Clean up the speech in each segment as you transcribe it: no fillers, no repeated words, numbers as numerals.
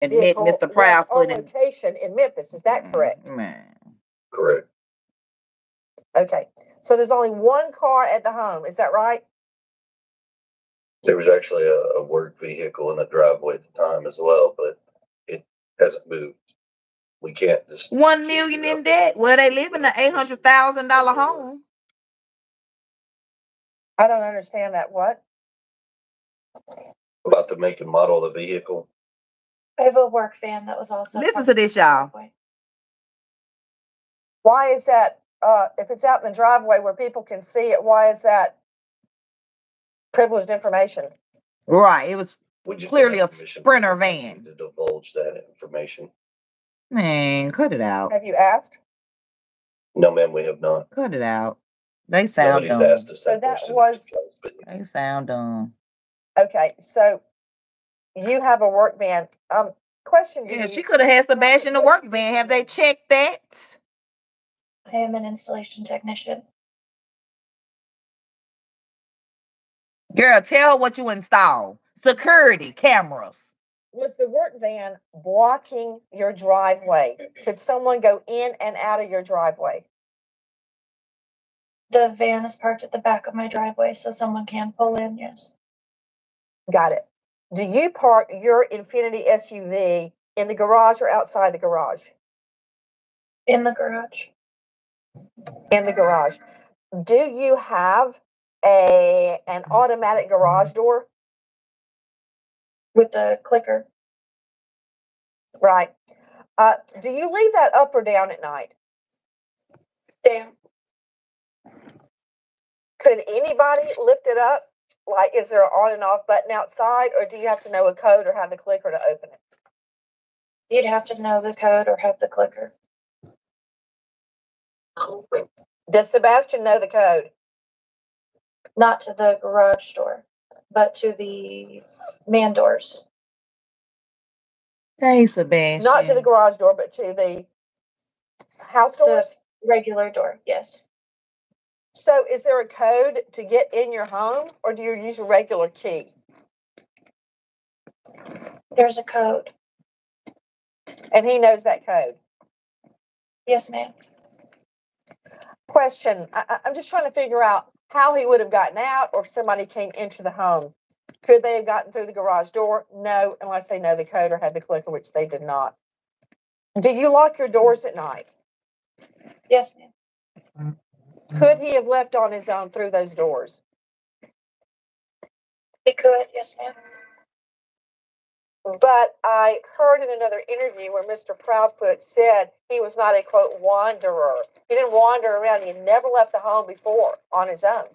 admit Mr. Proudfoot on location in Memphis. Is that correct? Man. Correct. Okay. So there's only one car at the home. Is that right? There was actually a work vehicle in the driveway at the time as well, but it hasn't moved. We can't just $1 million in debt. Well, they live in an $800,000 home. I don't understand that. What? About the make and model of the vehicle. I have a work van that was also. Listen to this, y'all. Why is that? If it's out in the driveway where people can see it, why is that privileged information? Right. It was clearly a Sprinter van. To divulge that information. Man, cut it out. Have you asked? No, ma'am, we have not. Cut it out. They sound dumb. Asked us so that was. They sound dumb. Okay, so you have a work van. Question. Yeah, she could have had Sebastian the work van. Have they checked that? I am an installation technician. Girl, tell her what you install. Security cameras. Was the work van blocking your driveway? Could someone go in and out of your driveway? The van is parked at the back of my driveway, so someone can pull in, yes. Got it. Do you park your Infiniti SUV in the garage or outside the garage? In the garage. In the garage. Do you have an automatic garage door? With the clicker. Right. Do you leave that up or down at night? Down. Could anybody lift it up? Like, is there an on and off button outside, or do you have to know a code or have the clicker to open it? You'd have to know the code or have the clicker. Does Sebastian know the code? Not to the garage door, but to the man doors. Hey, Sebastian. Not to the garage door, but to the house doors? The regular door, yes. So is there a code to get in your home, or do you use a regular key? There's a code. And he knows that code? Yes, ma'am. Question. I'm just trying to figure out how he would have gotten out, or if somebody came into the home. Could they have gotten through the garage door? No, unless they know the code or had the clicker, which they did not. Do you lock your doors at night? Yes, ma'am. Could he have left on his own through those doors? He could, yes, ma'am. But I heard in another interview where Mr. Proudfoot said he was not a, quote, wanderer. He didn't wander around. He never left the home before on his own.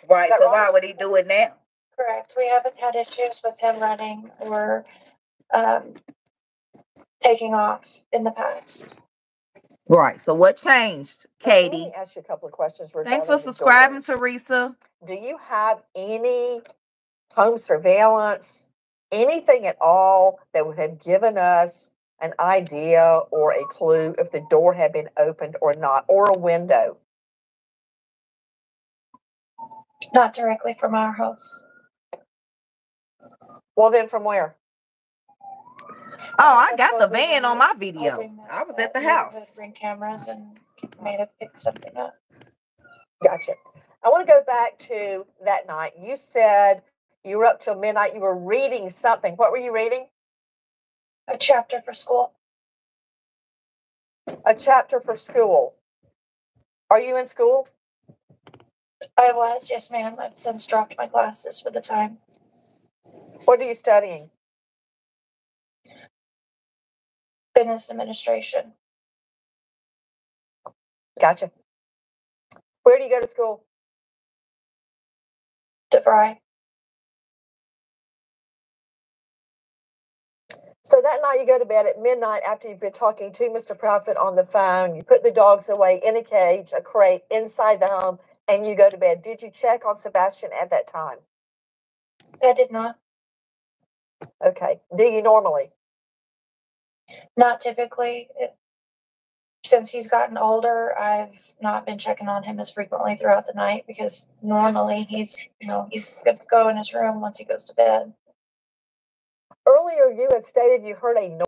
Right, so why would he do it now? Correct. We haven't had issues with him running or taking off in the past. Right. So what changed, Katie? Let me ask you a couple of questions. Thanks for subscribing, Teresa. Do you have any home surveillance, anything at all that would have given us an idea or a clue if the door had been opened or not, or a window? Not directly from our house. Well, then from where? Oh, I got the van on my video. I was at the house. Bring cameras and may have picked something up. Gotcha. I want to go back to that night. You said you were up till midnight. You were reading something. What were you reading? A chapter for school. A chapter for school. Are you in school? I was, yes, ma'am. I've since dropped my classes for the time. What are you studying? Business administration. Gotcha. Where do you go to school? DeVry. So that night you go to bed at midnight after you've been talking to Mr. Proudfoot on the phone. You put the dogs away in a cage, a crate, inside the home, and you go to bed. Did you check on Sebastian at that time? I did not. Okay. Do you normally? Not typically. Since he's gotten older, I've not been checking on him as frequently throughout the night because normally he's good to go in his room once he goes to bed. Earlier, you had stated you heard a noise.